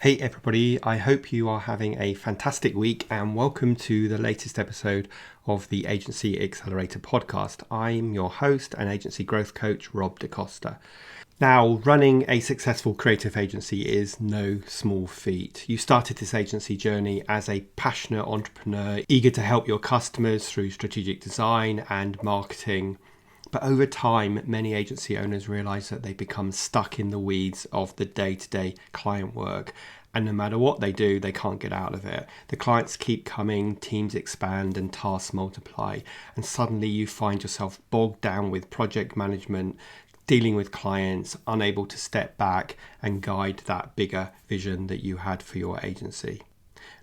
Hey everybody, I hope you are having a fantastic week and welcome to the latest episode of the Agency Accelerator Podcast. I'm your host and agency growth coach, Rob DaCosta. Now, running a successful creative agency is no small feat. You started this agency journey as a passionate entrepreneur, eager to help your customers through strategic design and marketing. But over time, many agency owners realize that they become stuck in the weeds of the day-to-day client work. And no matter what they do, they can't get out of it. The clients keep coming, teams expand and tasks multiply. And suddenly you find yourself bogged down with project management, dealing with clients, unable to step back and guide that bigger vision that you had for your agency.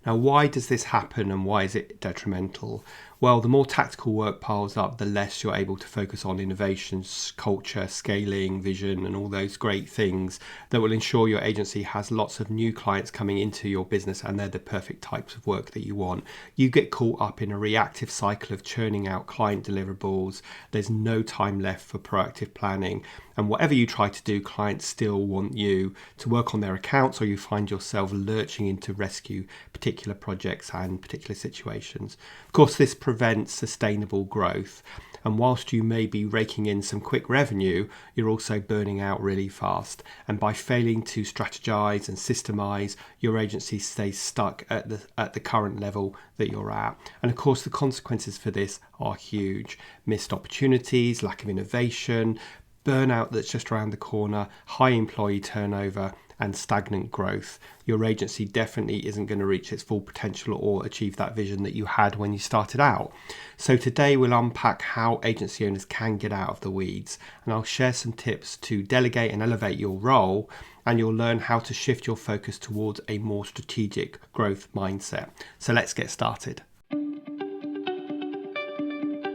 Now, why does this happen and why is it detrimental? Well, the more tactical work piles up, the less you're able to focus on innovations, culture, scaling, vision, and all those great things that will ensure your agency has lots of new clients coming into your business and they're the perfect types of work that you want. You get caught up in a reactive cycle of churning out client deliverables. There's no time left for proactive planning. And whatever you try to do, clients still want you to work on their accounts, or you find yourself lurching in to rescue particular projects and particular situations. Of course, this prevents sustainable growth. And whilst you may be raking in some quick revenue, you're also burning out really fast. And by failing to strategize and systemize, your agency stays stuck at the current level that you're at. And of course, the consequences for this are huge. Missed opportunities, lack of innovation, burnout that's just around the corner, high employee turnover, and stagnant growth. Your agency definitely isn't going to reach its full potential or achieve that vision that you had when you started out. So today we'll unpack how agency owners can get out of the weeds, and I'll share some tips to delegate and elevate your role, and you'll learn how to shift your focus towards a more strategic growth mindset. So let's get started.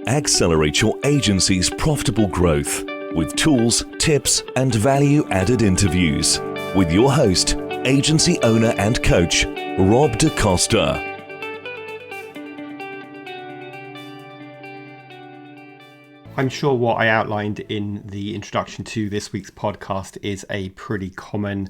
Accelerate your agency's profitable growth with tools, tips, and value-added interviews with your host, agency owner and coach, Rob DaCosta. I'm sure what I outlined in the introduction to this week's podcast is a pretty common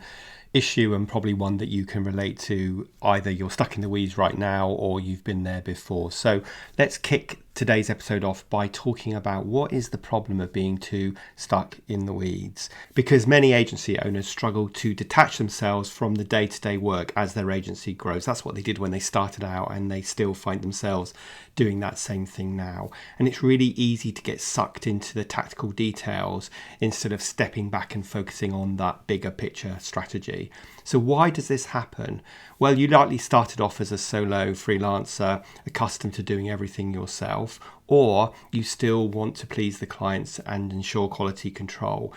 issue and probably one that you can relate to. Either you're stuck in the weeds right now or you've been there before. So let's kick today's episode off by talking about what is the problem of being too stuck in the weeds. Because many agency owners struggle to detach themselves from the day-to-day work as their agency grows. That's what they did when they started out, and they still find themselves doing that same thing now. And it's really easy to get sucked into the tactical details instead of stepping back and focusing on that bigger picture strategy. So why does this happen? Well, you likely started off as a solo freelancer, accustomed to doing everything yourself, or you still want to please the clients and ensure quality control.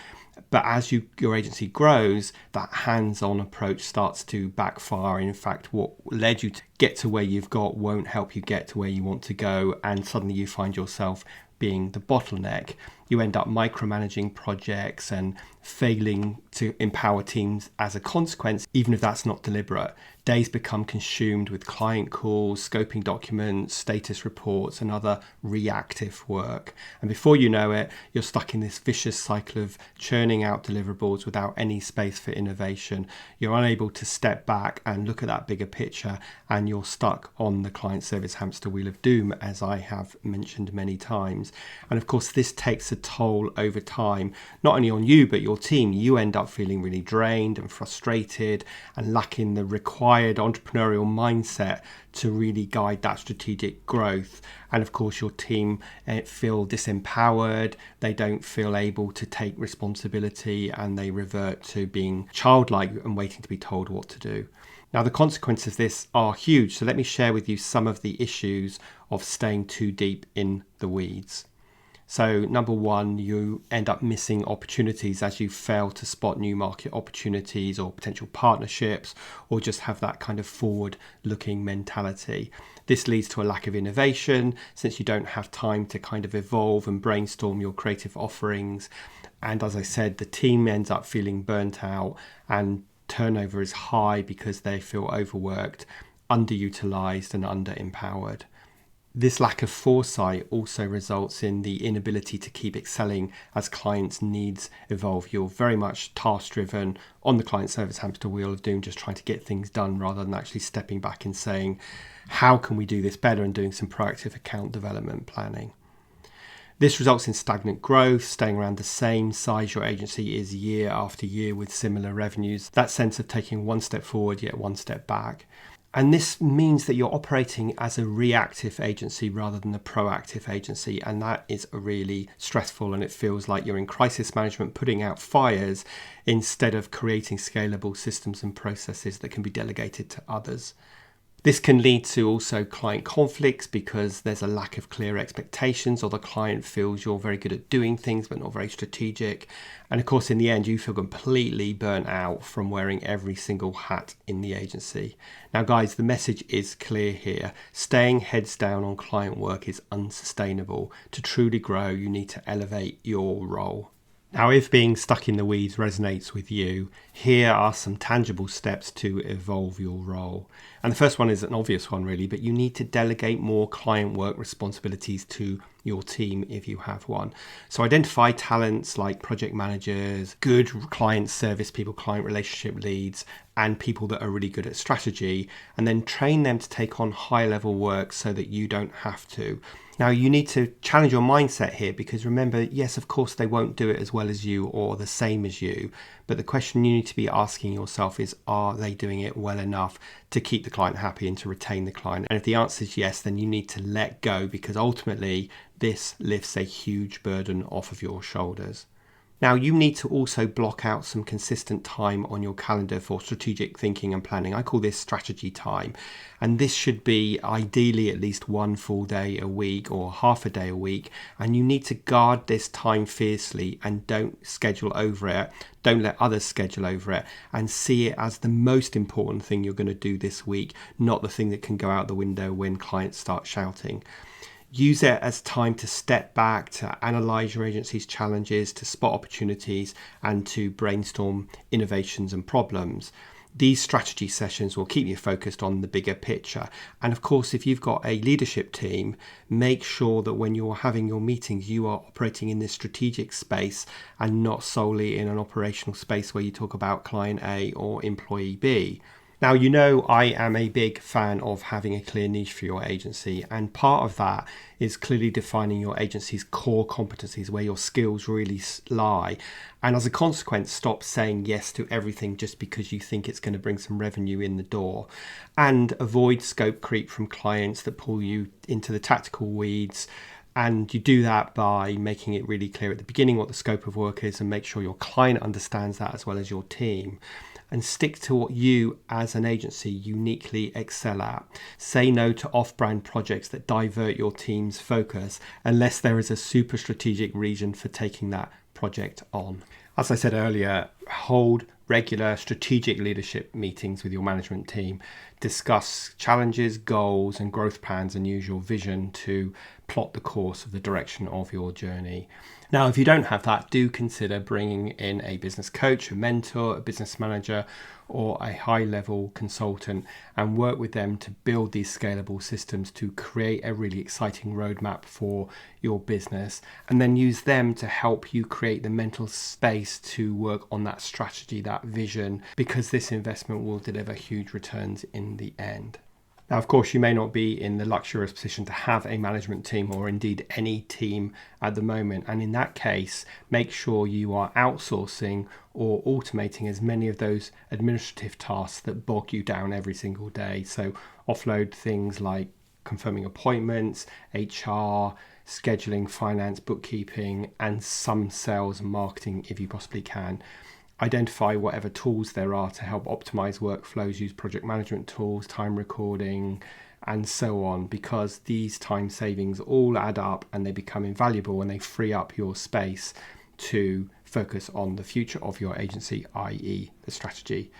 But as your agency grows, that hands-on approach starts to backfire. In fact, what led you to get to where you've got won't help you get to where you want to go, and suddenly you find yourself being the bottleneck. You end up micromanaging projects and failing to empower teams as a consequence, even if that's not deliberate. Days become consumed with client calls, scoping documents, status reports, and other reactive work. And before you know it, you're stuck in this vicious cycle of churning out deliverables without any space for innovation. You're unable to step back and look at that bigger picture, and you're stuck on the client service hamster wheel of doom, as I have mentioned many times. And of course, this takes a toll over time, not only on you, but your team. You end up feeling really drained and frustrated and lacking the required entrepreneurial mindset to really guide that strategic growth. And of course, your team feel disempowered, they don't feel able to take responsibility, and they revert to being childlike and waiting to be told what to do. Now, the consequences of this are huge, so let me share with you some of the issues of staying too deep in the weeds. So number one, you end up missing opportunities as you fail to spot new market opportunities or potential partnerships, or just have that kind of forward-looking mentality. This leads to a lack of innovation, since you don't have time to kind of evolve and brainstorm your creative offerings. And as I said, the team ends up feeling burnt out, and turnover is high because they feel overworked, underutilized, and under-empowered. This lack of foresight also results in the inability to keep excelling as clients' needs evolve. You're very much task-driven on the client service hamster wheel of doom, just trying to get things done rather than actually stepping back and saying, how can we do this better, and doing some proactive account development planning. This results in stagnant growth, staying around the same size your agency is year after year with similar revenues. That sense of taking one step forward yet one step back. And this means that you're operating as a reactive agency rather than a proactive agency. And that is really stressful, and it feels like you're in crisis management, putting out fires instead of creating scalable systems and processes that can be delegated to others. This can lead to also client conflicts because there's a lack of clear expectations, or the client feels you're very good at doing things but not very strategic. And of course, in the end, you feel completely burnt out from wearing every single hat in the agency. Now, guys, the message is clear here. Staying heads down on client work is unsustainable. To truly grow, you need to elevate your role. Now, if being stuck in the weeds resonates with you, here are some tangible steps to evolve your role. And the first one is an obvious one, really, but you need to delegate more client work responsibilities to your team if you have one. So identify talents like project managers, good client service people, client relationship leads, and people that are really good at strategy, and then train them to take on high-level work so that you don't have to. Now, you need to challenge your mindset here, because remember, yes, of course, they won't do it as well as you or the same as you. But the question you need to be asking yourself is, are they doing it well enough to keep the client happy and to retain the client? And if the answer is yes, then you need to let go, because ultimately this lifts a huge burden off of your shoulders. Now, you need to also block out some consistent time on your calendar for strategic thinking and planning. I call this strategy time. And this should be ideally at least one full day a week or half a day a week. And you need to guard this time fiercely and don't schedule over it. Don't let others schedule over it, and see it as the most important thing you're going to do this week, not the thing that can go out the window when clients start shouting. Use it as time to step back, to analyze your agency's challenges, to spot opportunities, and to brainstorm innovations and problems. These strategy sessions will keep you focused on the bigger picture. And of course, if you've got a leadership team, make sure that when you're having your meetings, you are operating in this strategic space and not solely in an operational space where you talk about client A or employee B. Now, you know I am a big fan of having a clear niche for your agency, and part of that is clearly defining your agency's core competencies, where your skills really lie. And as a consequence, stop saying yes to everything just because you think it's going to bring some revenue in the door, and avoid scope creep from clients that pull you into the tactical weeds. And you do that by making it really clear at the beginning what the scope of work is, and make sure your client understands that as well as your team. And stick to what you as an agency uniquely excel at. Say no to off-brand projects that divert your team's focus unless there is a super strategic reason for taking that project on. As I said earlier, hold regular strategic leadership meetings with your management team. Discuss challenges, goals, and growth plans, and use your vision to plot the course of the direction of your journey. Now, if you don't have that, do consider bringing in a business coach, a mentor, a business manager, or a high-level consultant, and work with them to build these scalable systems to create a really exciting roadmap for your business, and then use them to help you create the mental space to work on that strategy, that vision, because this investment will deliver huge returns in the end. Now, of course, you may not be in the luxurious position to have a management team, or indeed any team at the moment. And in that case, make sure you are outsourcing or automating as many of those administrative tasks that bog you down every single day. So offload things like confirming appointments, HR, scheduling, finance, bookkeeping, and some sales and marketing if you possibly can. Identify whatever tools there are to help optimize workflows, use project management tools, time recording, and so on, because these time savings all add up and they become invaluable and they free up your space to focus on the future of your agency, i.e. the strategy.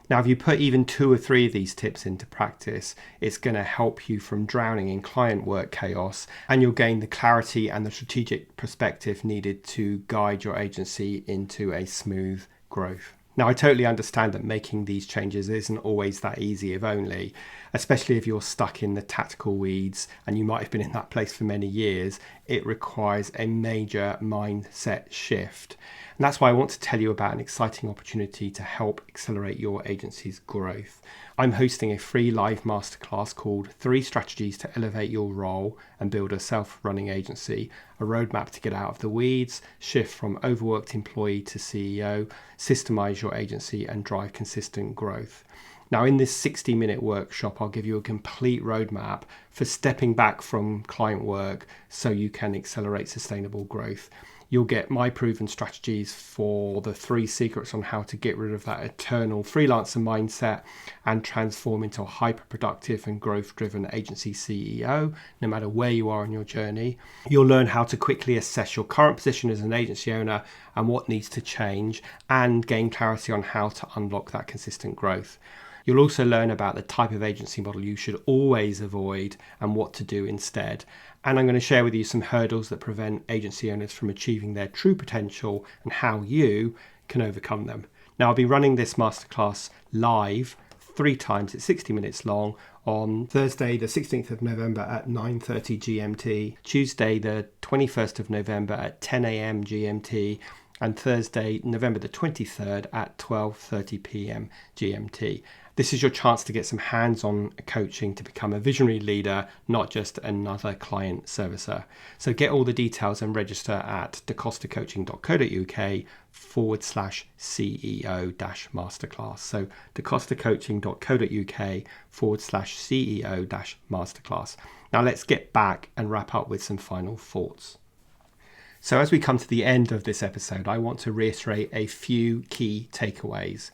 Now, if you put even 2 or 3 of these tips into practice, it's going to help you from drowning in client work chaos, and you'll gain the clarity and the strategic perspective needed to guide your agency into a smooth growth. Now, I totally understand that making these changes isn't always that easy, if only, especially if you're stuck in the tactical weeds and you might have been in that place for many years. It requires a major mindset shift. And that's why I want to tell you about an exciting opportunity to help accelerate your agency's growth. I'm hosting a free live masterclass called 3 Strategies to Elevate Your Role and Build a Self-Running Agency, a roadmap to get out of the weeds, shift from overworked employee to CEO, systemize your agency and drive consistent growth. Now, in this 60-minute workshop, I'll give you a complete roadmap for stepping back from client work so you can accelerate sustainable growth. You'll get my proven strategies for the 3 secrets on how to get rid of that eternal freelancer mindset and transform into a hyper-productive and growth-driven agency CEO, no matter where you are on your journey. You'll learn how to quickly assess your current position as an agency owner and what needs to change, and gain clarity on how to unlock that consistent growth. You'll also learn about the type of agency model you should always avoid and what to do instead. And I'm going to share with you some hurdles that prevent agency owners from achieving their true potential and how you can overcome them. Now, I'll be running this masterclass live 3 times. It's 60 minutes long on Thursday, the 16th of November at 9:30 GMT, Tuesday, the 21st of November at 10 a.m. GMT, and Thursday, November the 23rd at 12:30 p.m. GMT. This is your chance to get some hands-on coaching to become a visionary leader, not just another client servicer. So get all the details and register at dacostacoaching.co.uk/CEO-masterclass. So dacostacoaching.co.uk/CEO-masterclass. Now let's get back and wrap up with some final thoughts. So as we come to the end of this episode, I want to reiterate a few key takeaways.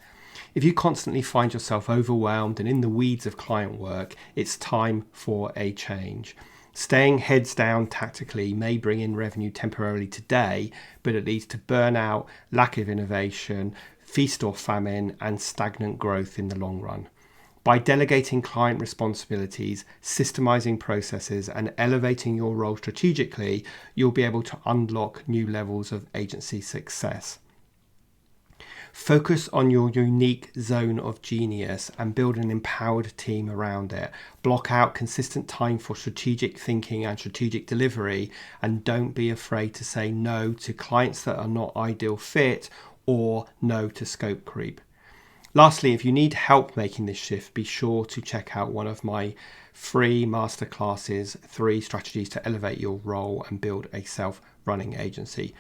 If you constantly find yourself overwhelmed and in the weeds of client work, it's time for a change. Staying heads down tactically may bring in revenue temporarily today, but it leads to burnout, lack of innovation, feast or famine, and stagnant growth in the long run. By delegating client responsibilities, systemizing processes, and elevating your role strategically, you'll be able to unlock new levels of agency success. Focus on your unique zone of genius and build an empowered team around it. Block out consistent time for strategic thinking and strategic delivery, and don't be afraid to say no to clients that are not ideal fit or no to scope creep. Lastly, if you need help making this shift, be sure to check out one of my free masterclasses, 3 Strategies to Elevate Your Role and Build a Self-Running Agency.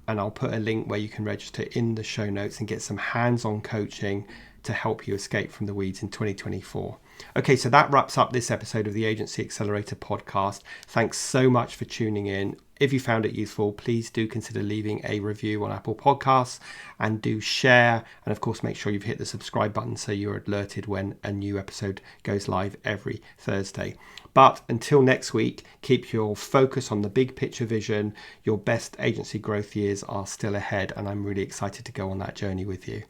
And I'll put a link where you can register in the show notes and get some hands-on coaching to help you escape from the weeds in 2024. Okay, so that wraps up this episode of the Agency Accelerator Podcast. Thanks so much for tuning in. If you found it useful, please do consider leaving a review on Apple Podcasts and do share. And of course, make sure you've hit the subscribe button so you're alerted when a new episode goes live every Thursday. But until next week, keep your focus on the big picture vision. Your best agency growth years are still ahead, and I'm really excited to go on that journey with you.